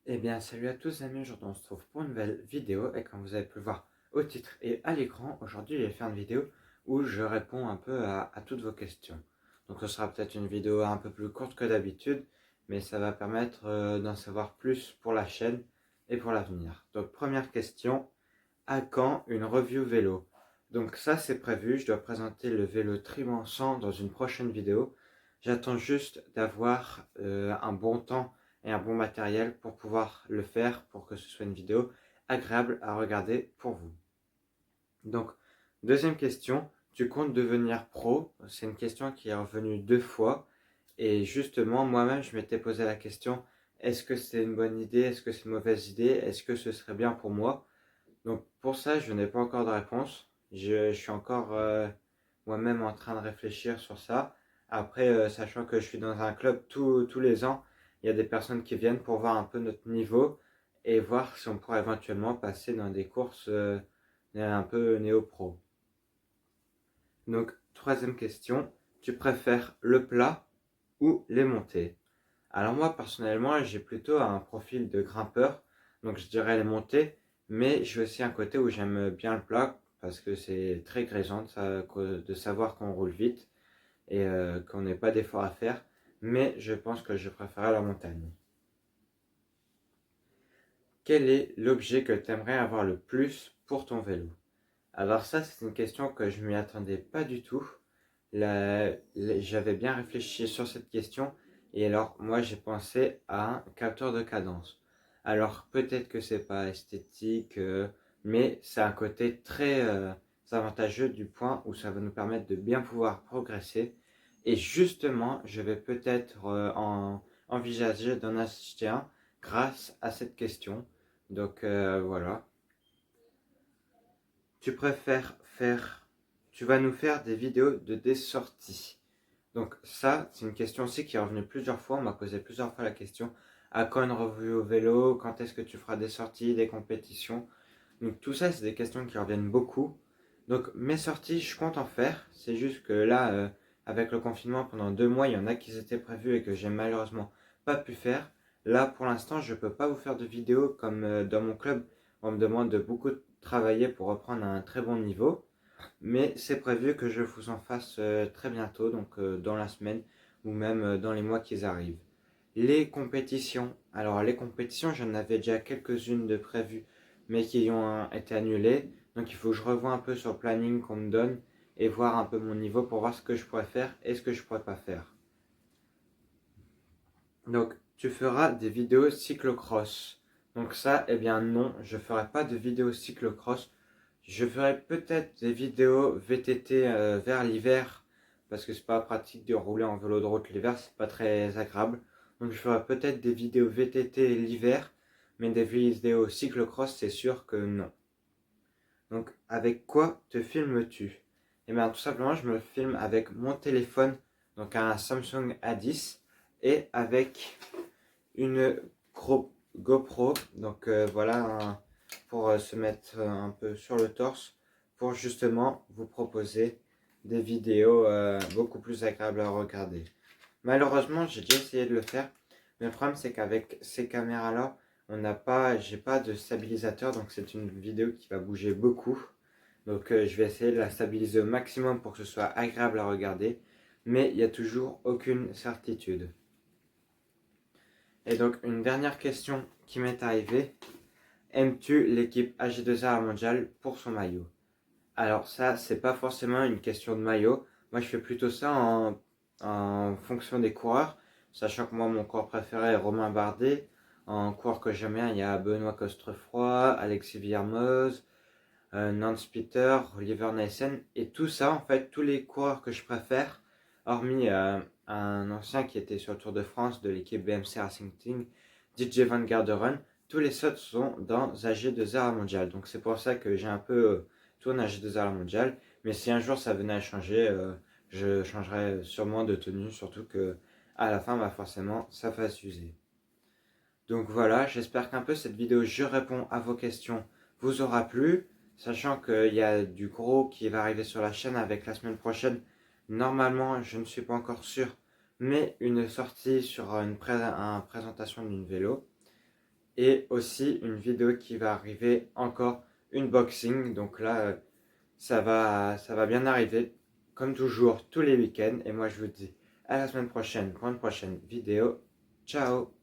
Eh bien, salut à tous amis, aujourd'hui on se trouve pour une nouvelle vidéo et comme vous avez pu le voir au titre et à l'écran, aujourd'hui je vais faire une vidéo où je réponds un peu à toutes vos questions. Donc ce sera peut-être une vidéo un peu plus courte que d'habitude, mais ça va permettre d'en savoir plus pour la chaîne et pour l'avenir. Donc première question, à quand une review vélo? Donc ça c'est prévu, je dois présenter le vélo Triman 100 dans une prochaine vidéo. J'attends juste d'avoir un bon temps et un bon matériel pour pouvoir le faire, pour que ce soit une vidéo agréable à regarder pour vous. Donc, deuxième question, tu comptes devenir pro? C'est une question qui est revenue 2 fois. Et justement, moi-même, je m'étais posé la question, est-ce que c'est une bonne idée? Est-ce que c'est une mauvaise idée? Est-ce que ce serait bien pour moi? Donc pour ça, je n'ai pas encore de réponse. Je suis encore moi-même en train de réfléchir sur ça. Après, sachant que je suis dans un club tous les ans, il y a des personnes qui viennent pour voir un peu notre niveau et voir si on pourrait éventuellement passer dans des courses un peu néo-pro. Donc, troisième question, tu préfères le plat ou les montées? Alors moi, personnellement, j'ai plutôt un profil de grimpeur, donc je dirais les montées, mais j'ai aussi un côté où j'aime bien le plat, parce que c'est très grisant de savoir qu'on roule vite et qu'on n'ait pas d'effort à faire, mais je pense que je préférerais la montagne. Quel est l'objet que tu aimerais avoir le plus pour ton vélo? Alors ça, c'est une question que je m'y attendais pas du tout. J'avais bien réfléchi sur cette question et alors moi j'ai pensé à un capteur de cadence. Alors peut-être que c'est pas esthétique, mais c'est un côté très avantageux du point où ça va nous permettre de bien pouvoir progresser. Et justement, je vais peut-être envisager d'en acheter un grâce à cette question. Donc voilà. Tu préfères faire... Tu vas nous faire des vidéos de des sorties. Donc ça, c'est une question aussi qui est revenue plusieurs fois. On m'a posé plusieurs fois la question. À quand une revue au vélo? Quand est-ce que tu feras des sorties, des compétitions? Donc tout ça, c'est des questions qui reviennent beaucoup. Donc mes sorties, je compte en faire. C'est juste que là, avec le confinement pendant 2 mois, il y en a qui étaient prévus et que j'ai malheureusement pas pu faire. Là, pour l'instant, je peux pas vous faire de vidéos comme dans mon club. On me demande de beaucoup travailler pour reprendre à un très bon niveau. Mais c'est prévu que je vous en fasse très bientôt, donc dans la semaine ou même dans les mois qui arrivent. Les compétitions. Alors les compétitions, j'en avais déjà quelques-unes de prévues, mais qui ont été annulées. Donc il faut que je revoie un peu sur le planning qu'on me donne et voir un peu mon niveau pour voir ce que je pourrais faire et ce que je pourrais pas faire. Donc tu feras des vidéos cyclocross. Donc ça, eh bien non, je ferai pas de vidéos cyclocross. Je ferai peut-être des vidéos VTT vers l'hiver parce que c'est pas pratique de rouler en vélo de route l'hiver, c'est pas très agréable. Donc je ferai peut-être des vidéos VTT l'hiver, mais des vidéos cyclocross, c'est sûr que non. Donc avec quoi te filmes-tu? Eh bien tout simplement, je me filme avec mon téléphone, donc un Samsung A10 et avec une GoPro, donc voilà, pour se mettre un peu sur le torse, pour justement vous proposer des vidéos beaucoup plus agréables à regarder. Malheureusement, j'ai déjà essayé de le faire, mais le problème c'est qu'avec ces caméras-là, j'ai pas de stabilisateur, donc c'est une vidéo qui va bouger beaucoup. Donc je vais essayer de la stabiliser au maximum pour que ce soit agréable à regarder, mais il n'y a toujours aucune certitude. Et donc, une dernière question qui m'est arrivée. Aimes-tu l'équipe AG2R mondiale pour son maillot? Alors ça, c'est pas forcément une question de maillot. Moi, je fais plutôt ça en fonction des coureurs. Sachant que moi, mon coureur préféré est Romain Bardet. En coureur que j'aime bien, il y a Benoît Costrefroy, Alexis Villermoz, Nance Peter, Oliver Nyssen. Et tout ça, en fait, tous les coureurs que je préfère, hormis un ancien qui était sur le Tour de France de l'équipe BMC Racing Team, DJ Van Garderen, tous les autres sont dans AG2R mondial. Donc c'est pour ça que j'ai un peu tourné AG2R mondial. Mais si un jour ça venait à changer, je changerais sûrement de tenue, surtout que à la fin, bah forcément, ça fasse user. Donc voilà, j'espère qu'un peu cette vidéo Je réponds à vos questions vous aura plu, sachant qu'il y a du gros qui va arriver sur la chaîne avec la semaine prochaine. Normalement, je ne suis pas encore sûr, mais une sortie sur une présentation d'une vélo. et aussi une vidéo qui va arriver encore, une boxing. Donc là, ça va bien arriver, comme toujours, tous les week-ends. Et moi, je vous dis à la semaine prochaine pour une prochaine vidéo. Ciao!